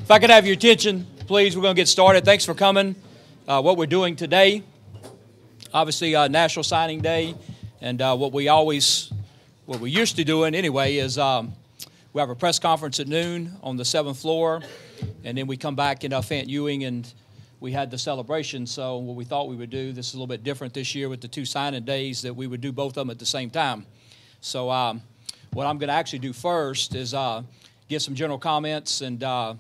If I could have your attention, please, we're going to get started. Thanks for coming. What we're doing today, obviously National Signing Day, and what we used to doing anyway is we have a press conference at noon on the 7th floor, and then we come back in Fant Ewing and we had the celebration. So what we thought we would do, this is a little bit different this year with the two signing days, that we would do both of them at the same time. So what I'm going to actually do first is give some general comments and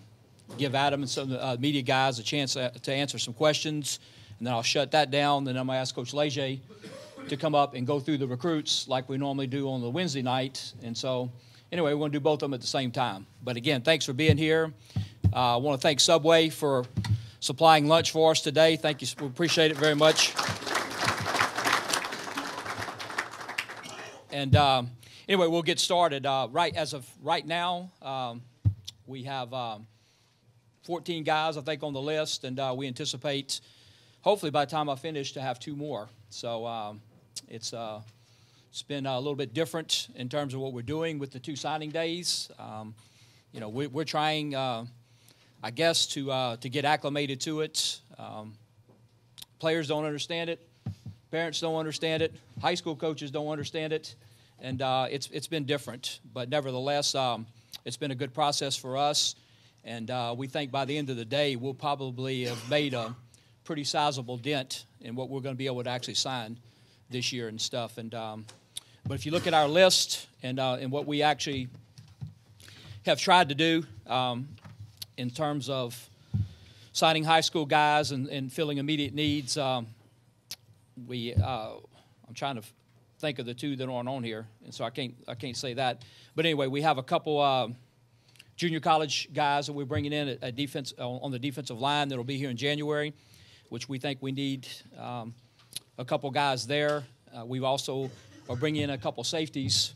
give Adam and some media guys a chance to answer some questions, and then I'll shut that down. Then I'm going to ask Coach Leger to come up and go through the recruits like we normally do on the Wednesday night. And so anyway, we're going to do both of them at the same time. But again, thanks for being here. I want to thank Subway for supplying lunch for us today. Thank you. We appreciate it very much. And anyway, we'll get started. As of right now, we have 14 guys, I think, on the list, and we anticipate, hopefully by the time I finish, to have 2 more. So it's been a little bit different in terms of what we're doing with the 2 signing days. We're trying, I guess, to get acclimated to it. Players don't understand it. Parents don't understand it. High school coaches don't understand it. And it's been different. But nevertheless, it's been a good process for us. And we think by the end of the day, we'll probably have made a pretty sizable dent in what we're going to be able to actually sign this year and stuff. And but if you look at our list and what we actually have tried to do in terms of signing high school guys and filling immediate needs, I'm trying to think of the 2 that aren't on here, and so I can't say that. But anyway, we have a couple junior college guys that we're bringing in at defense on the defensive line that'll be here in January, which we think we need a couple guys there. We've also are bringing in a couple safeties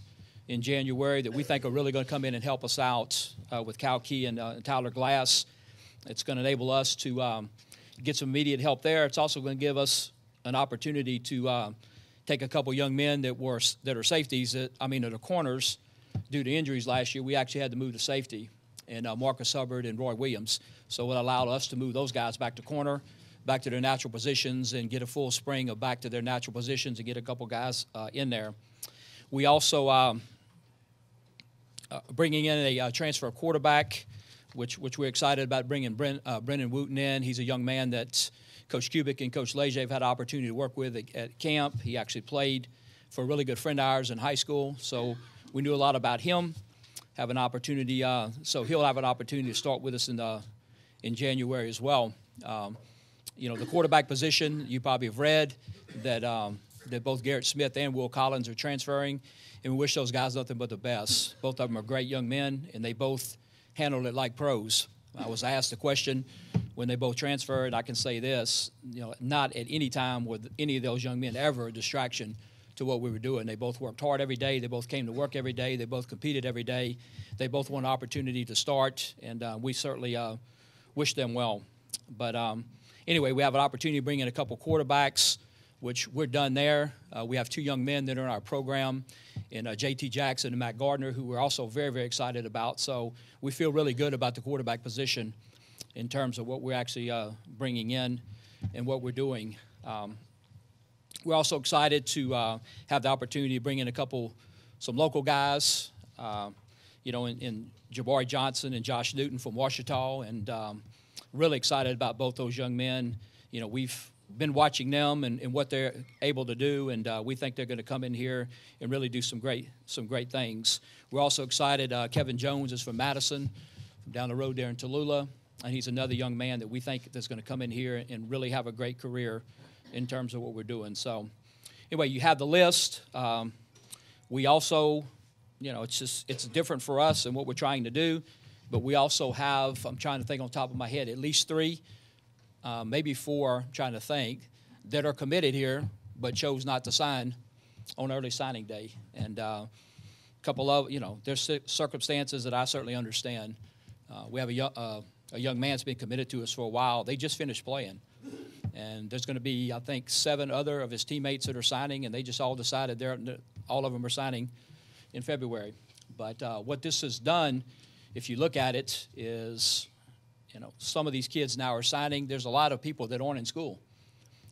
in January that we think are really going to come in and help us out with Cal Key and Tyler Glass. It's going to enable us to get some immediate help there. It's also going to give us an opportunity to take a couple young men that are safeties, that are corners, due to injuries last year. We actually had to move to safety, and Marcus Hubbard and Roy Williams. So it allowed us to move those guys back to corner, back to their natural positions, and get a full spring of back to their natural positions and get a couple guys in there. We also bringing in a transfer quarterback, which we're excited about, bringing Brendan Wooten in. He's a young man that Coach Kubik and Coach Leger have had an opportunity to work with at camp. He actually played for a really good friend of ours in high school, so we knew a lot about him. Have an opportunity, so he'll have an opportunity to start with us in January as well. The quarterback position, you probably have read that both Garrett Smith and Will Collins are transferring, and we wish those guys nothing but the best. Both of them are great young men, and they both handled it like pros. I was asked a question when they both transferred. I can say this, not at any time were any of those young men ever a distraction to what we were doing. They both worked hard every day. They both came to work every day. They both competed every day. They both want an opportunity to start, and we certainly wish them well. But anyway, we have an opportunity to bring in a couple quarterbacks, which we're done there. We have 2 young men that are in our program, and J.T. Jackson and Matt Gardner, who we're also very, very excited about. So we feel really good about the quarterback position in terms of what we're actually bringing in and what we're doing. We're also excited to have the opportunity to bring in some local guys, in Jabari Johnson and Josh Newton from Ouachita, and really excited about both those young men. We've been watching them and what they're able to do, and we think they're going to come in here and really do some great things. We're also excited. Kevin Jones is from Madison, from down the road there in Tallulah, and he's another young man that we think that's going to come in here and really have a great career in terms of what we're doing. So anyway, you have the list. We also, it's different for us and what we're trying to do, but we also have, I'm trying to think on top of my head, at least 3, maybe 4, I'm trying to think, that are committed here but chose not to sign on early signing day. And a couple of, there's circumstances that I certainly understand. We have a young man that's been committed to us for a while. They just finished playing. And there's going to be, I think, 7 other of his teammates that are signing, and they just all decided all of them are signing in February. But what this has done, if you look at it, is some of these kids now are signing. There's a lot of people that aren't in school.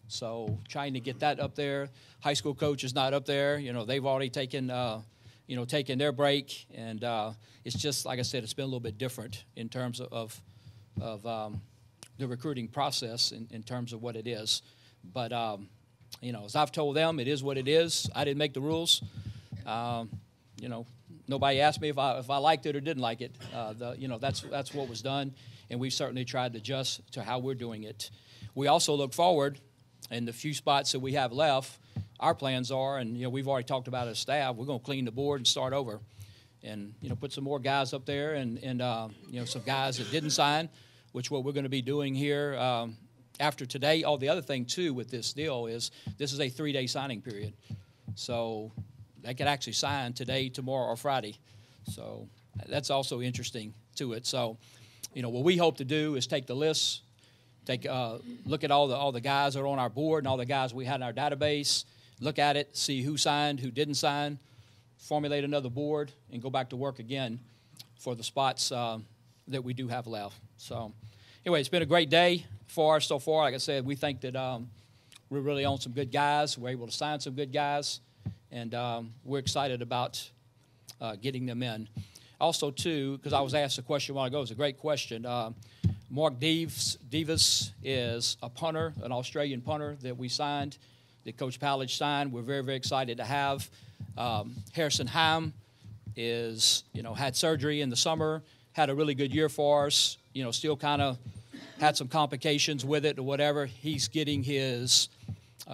So trying to get that up there. High school coach is not up there. They've already taken, taken their break. And it's just, like I said, it's been a little bit different in terms of the recruiting process in terms of what it is. But, as I've told them, it is what it is. I didn't make the rules. Nobody asked me if I liked it or didn't like it. That's what was done. And we've certainly tried to adjust to how we're doing it. We also look forward. And the few spots that we have left, our plans are, and we've already talked about it as staff, we're going to clean the board and start over, and put some more guys up there, and some guys that didn't sign, which what we're going to be doing here after today. Oh, the other thing too with this deal is this is a 3-day signing period, so they could actually sign today, tomorrow, or Friday. So that's also interesting to it. So what we hope to do is take the lists. Take look at all the guys that are on our board and all the guys we had in our database, look at it, see who signed, who didn't sign, formulate another board, and go back to work again for the spots that we do have left. So anyway, it's been a great day for us so far. Like I said, we think that we're really on some good guys. We're able to sign some good guys, and we're excited about getting them in. Also, too, because I was asked a question a while ago, it was a great question. Mark Davis is a punter, an Australian punter that we signed, that Coach Pallage signed. We're very, very excited to have. Harrison Heim is, had surgery in the summer, had a really good year for us, still kind of had some complications with it or whatever. He's getting his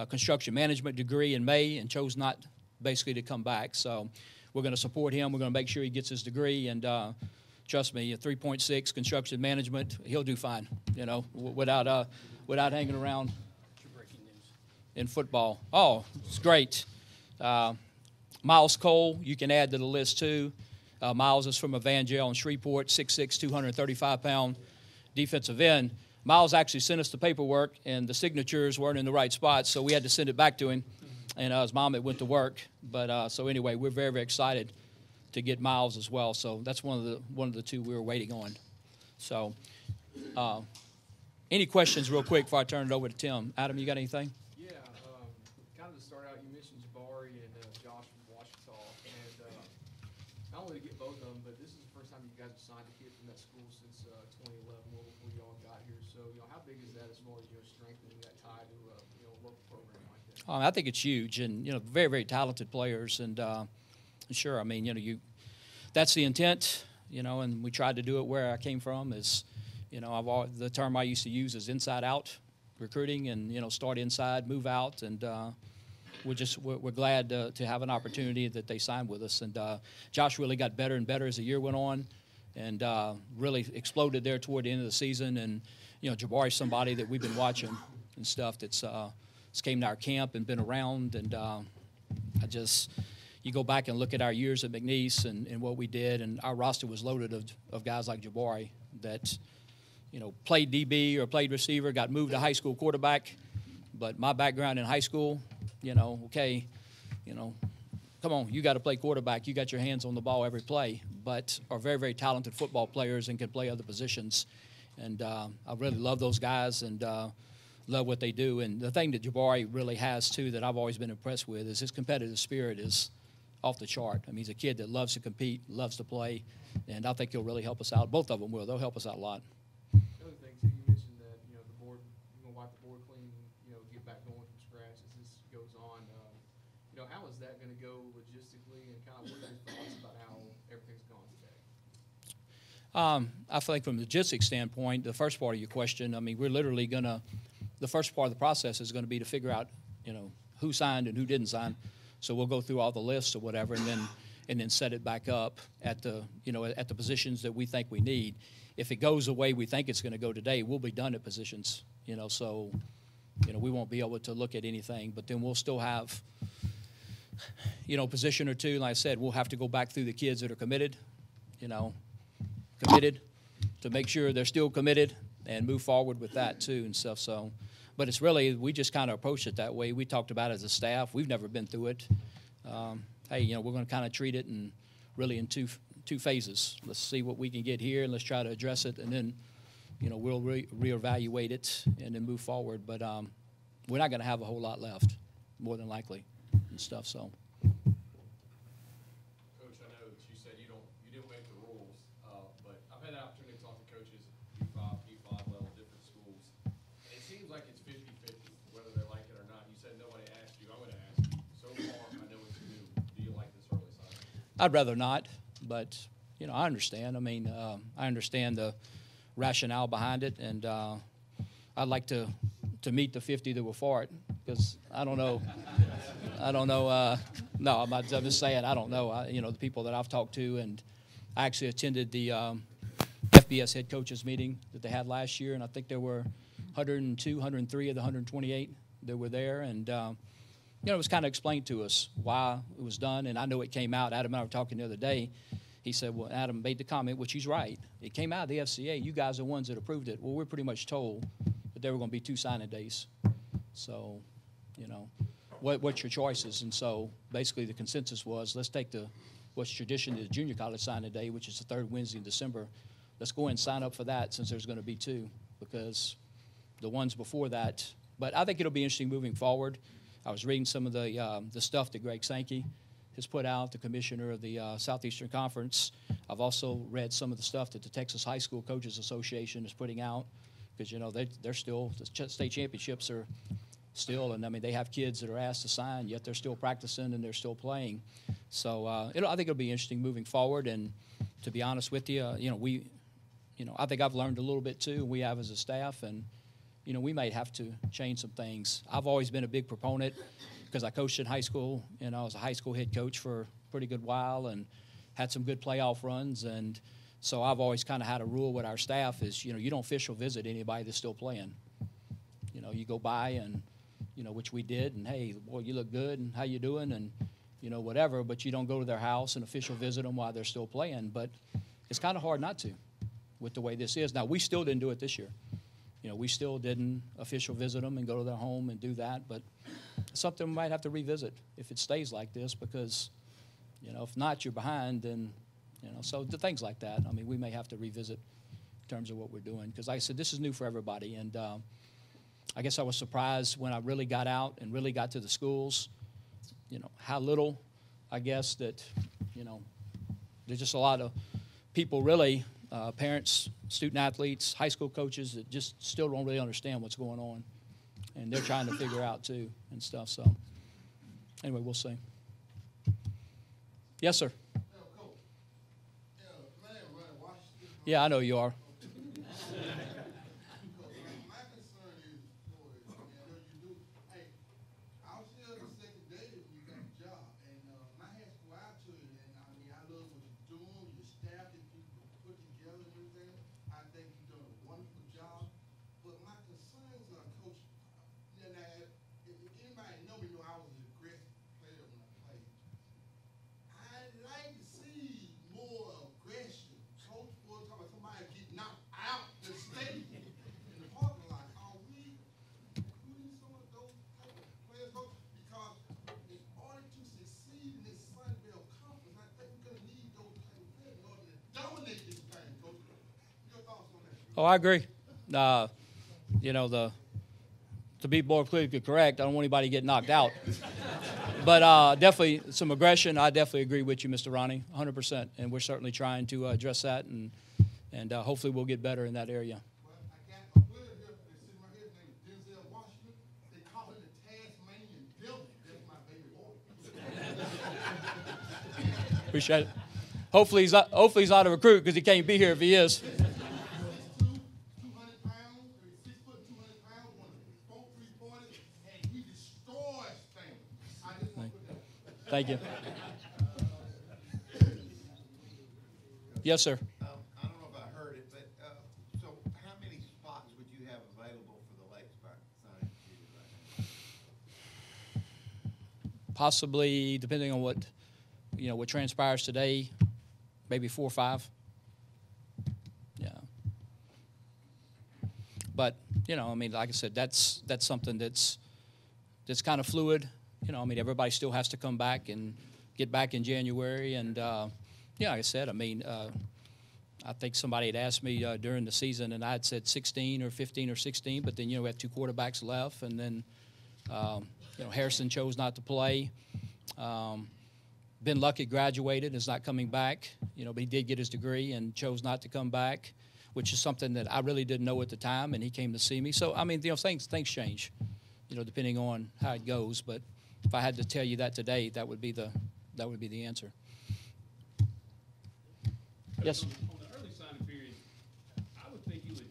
construction management degree in May and chose not basically to come back. So we're going to support him. We're going to make sure he gets his degree, and trust me, a 3.6 construction management, he'll do fine, without hanging around in football. Oh, it's great. Miles Cole, you can add to the list too. Miles is from Evangel in Shreveport, 6'6", 235-pound defensive end. Miles actually sent us the paperwork, and the signatures weren't in the right spot, so we had to send it back to him. And his mom had went to work. But so anyway, we're very, very excited to get Miles as well. So that's one of the two we were waiting on. So any questions real quick before I turn it over to Tim? Adam, you got anything? Yeah, kind of to start out, you mentioned Jabari and Josh from Washington. And not only to get both of them, but this is the first time you guys have signed a kid from that school since 2011, well before you all got here. So, how big is that as far as strengthening that tie to a local program like that? I think it's huge, and very, very talented players, and sure, I mean, that's the intent, and we tried to do it where I came from. Is, the term I used to use is inside-out recruiting, and start inside, move out, and we're glad to have an opportunity that they signed with us. And Josh really got better and better as the year went on, and really exploded there toward the end of the season. And Jabari's somebody that we've been watching and stuff that's came to our camp and been around, and you go back and look at our years at McNeese and what we did, and our roster was loaded of guys like Jabari that, played DB or played receiver, got moved to high school quarterback. But my background in high school, come on, you got to play quarterback. You got your hands on the ball every play, but are very, very talented football players and can play other positions. And I really love those guys and love what they do. And the thing that Jabari really has, too, that I've always been impressed with is his competitive spirit is off the chart. I mean, he's a kid that loves to compete, loves to play, and I think he'll really help us out. Both of them will. They'll help us out a lot. Another thing, too, you mentioned that, the board, you're going to wipe the board clean, get back going from scratch as this goes on. How is that going to go logistically, and kind of what are your thoughts about how everything's gone today? I think from a logistics standpoint, the first part of your question, I mean, we're literally going to, the first part of the process is going to be to figure out, who signed and who didn't sign. So we'll go through all the lists or whatever, and then set it back up at the at the positions that we think we need. If it goes the way we think it's going to go today, we'll be done at positions. So we won't be able to look at anything. But then we'll still have position or two. Like I said, we'll have to go back through the kids that are committed, to make sure they're still committed and move forward with that too and stuff. So. But it's really, we just kind of approach it that way. We talked about it as a staff. We've never been through it. Hey, we're going to kind of treat it in two phases. Let's see what we can get here, and let's try to address it, and then we'll reevaluate it and then move forward. But we're not going to have a whole lot left, more than likely, and stuff. So. Coach, I know that you said you didn't make the rules, but I've had the opportunity to talk to coaches at P5, P5 level, different schools. And it seems like it's 50-50, whether they like it or not. You said nobody asked you. I'm going to ask you. So far, I know it's new. Do you like this early signing? I'd rather not, but I understand. I mean, I understand the rationale behind it, and I'd like to meet the 50 that were for it, because I don't know. No, I'm just saying I don't know. The people that I've talked to, and I actually attended the FBS head coaches meeting that they had last year, and I think there were 102, 103 of the 128 that were there, and it was kind of explained to us why it was done, and I know it came out. Adam and I were talking the other day. He said, well, Adam made the comment, which he's right. It came out of the FCA. You guys are the ones that approved it. Well, we're pretty much told that there were going to be 2 signing days. So, what's your choices? And so basically the consensus was, let's take what's tradition, the junior college signing day, which is the 3rd Wednesday in December. Let's go and sign up for that, since there's going to be 2, because the ones before that. But I think it'll be interesting moving forward. I was reading some of the stuff that Greg Sankey has put out, the commissioner of the Southeastern Conference. I've also read some of the stuff that the Texas High School Coaches Association is putting out, because they're still, the state championships are still, and I mean they have kids that are asked to sign, yet they're still practicing and they're still playing. So I think it'll be interesting moving forward. And to be honest with you, I think I've learned a little bit too. We have as a staff, and we might have to change some things. I've always been a big proponent, because I coached in high school, and I was a high school head coach for a pretty good while and had some good playoff runs. And so I've always kind of had a rule with our staff is, you don't official visit anybody that's still playing. You go by and, which we did, and hey, boy, you look good, and how you doing, and, whatever, but you don't go to their house and official visit them while they're still playing. But it's kind of hard not to with the way this is. Now, we still didn't do it this year. We still didn't official visit them and go to their home and do that, but it's something we might have to revisit if it stays like this, because, if not, you're behind, then, so the things like that, I mean, we may have to revisit in terms of what we're doing, because like I said, this is new for everybody, and I guess I was surprised when I really got out and really got to the schools, how little, I guess, that, there's just a lot of people really, parents, student athletes, high school coaches that just still don't really understand what's going on. And they're trying to figure out too and stuff. So anyway, we'll see. Yes, sir. Yeah, I know you are. Oh, I agree. To be more politically correct, I don't want anybody to get knocked out. But definitely some aggression. I definitely agree with you, Mr. Ronnie, 100%. And we're certainly trying to address that, and hopefully we'll get better in that area. Well, I got a player here that's sitting right here. His name is Denzel Washington. They call him the Tasmanian Devil. That's my baby boy. Appreciate it. Hopefully he's not a recruit, because he can't be here if he is. 200 pounds, 6 foot 200 pounds, one of the 4-3-pointers, and he destroys things. I just want to put that. Thank you. Yes, sir. I don't know if I heard it, but so how many spots would you have available for the late signing period right now? Possibly, depending on what transpires today, maybe 4 or 5. Yeah. But I mean, like I said, that's something that's kind of fluid. I mean, everybody still has to come back and get back in January, and like I said, I mean, I think somebody had asked me during the season, and I had said 16 or 15 or 16, but then, we had 2 quarterbacks left, and then, Harrison chose not to play. Ben Luckett graduated, is not coming back, but he did get his degree and chose not to come back, which is something that I really didn't know at the time, and he came to see me. So, things change, depending on how it goes. But if I had to tell you that today, that would be the answer. Yes? On the early signing period, I would think it would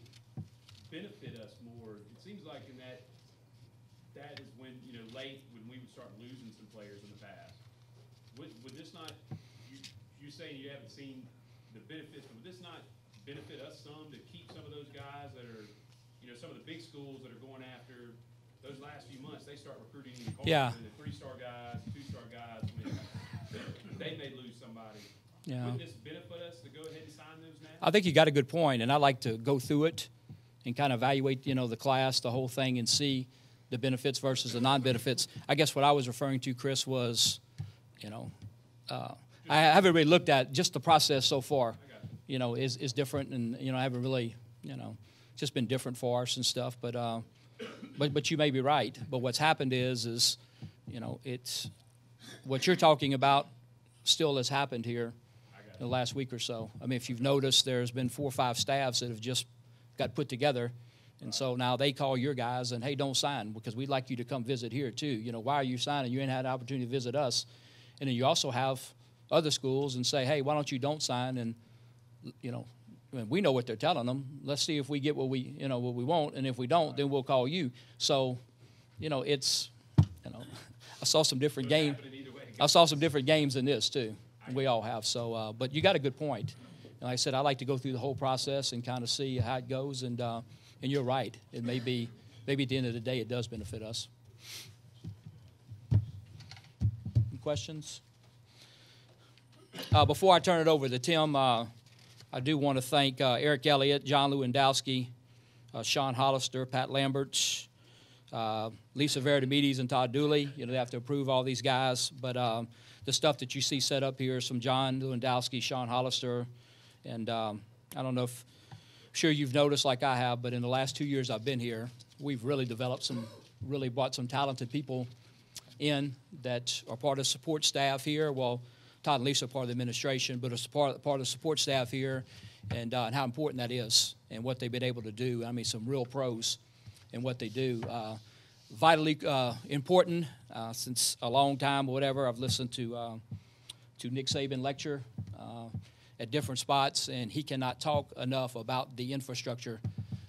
benefit us more. It seems like in that is when, late, when we would start losing some players in the past. Would this not, you're saying you haven't seen the benefits, but would this not benefit us some to keep some of those guys that are, some of the big schools that are going after those last few months, they start recruiting even harder Yeah. than the 3-star guys, 2-star guys. They may lose somebody. Yeah. Would this benefit us to go ahead and sign those now? I think you got a good point, and I like to go through it and kind of evaluate, the class, the whole thing, and see the benefits versus the non-benefits. I guess what I was referring to, Chris, was, I haven't really looked at just the process so far. Is different, and I haven't really, it's just been different for us and stuff. But you may be right. But what's happened is it's what you're talking about still has happened here in the last week or so. If you've noticed, there's been 4 or 5 staffs that have just got put together, and so now they call your guys and, hey, don't sign because we'd like you to come visit here too. Why are you signing? You ain't had an opportunity to visit us. And then you also have other schools and say, hey, why don't you don't sign? And we know what they're telling them. Let's see if we get what we want, and if we don't, then we'll call you. So, it's, I saw some different games. I saw some different games in this too. We all have. So, but you got a good point. And like I said, I like to go through the whole process and kind of see how it goes. And you're right. It maybe at the end of the day, it does benefit us. Any questions? Before I turn it over to Tim, I do want to thank Eric Elliott, John Lewandowski, Sean Hollister, Pat Lambert, Lisa Veridimides, and Todd Dooley. They have to approve all these guys. But the stuff that you see set up here is from John Lewandowski, Sean Hollister. And I don't know if, I'm sure you've noticed like I have, but in the last 2 years I've been here, we've really developed really brought some talented people in that are part of support staff here. Well, Todd and Lisa are part of the administration, but it's part of the support staff here, and how important that is and what they've been able to do. Some real pros in what they do. Vitally important since a long time or whatever. I've listened to Nick Saban lecture at different spots, and he cannot talk enough about the infrastructure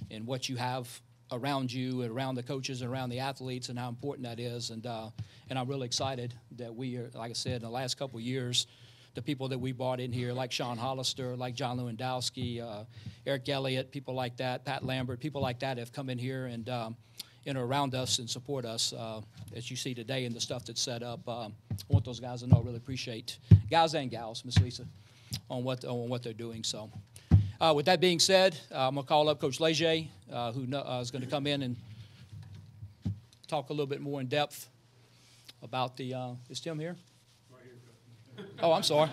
and what you have around you and around the coaches and around the athletes and how important that is. And I'm really excited that we are, like I said, in the last couple of years, the people that we brought in here, like Sean Hollister, like John Lewandowski, Eric Elliott, people like that, Pat Lambert, people like that have come in here and are around us and support us, as you see today in the stuff that's set up. I want those guys to know I really appreciate, guys and gals, Miss Lisa, on what they're doing. So with that being said, I'm going to call up Coach Leger, who is going to come in and talk a little bit more in depth about the is Tim here? Right here. Oh, I'm sorry.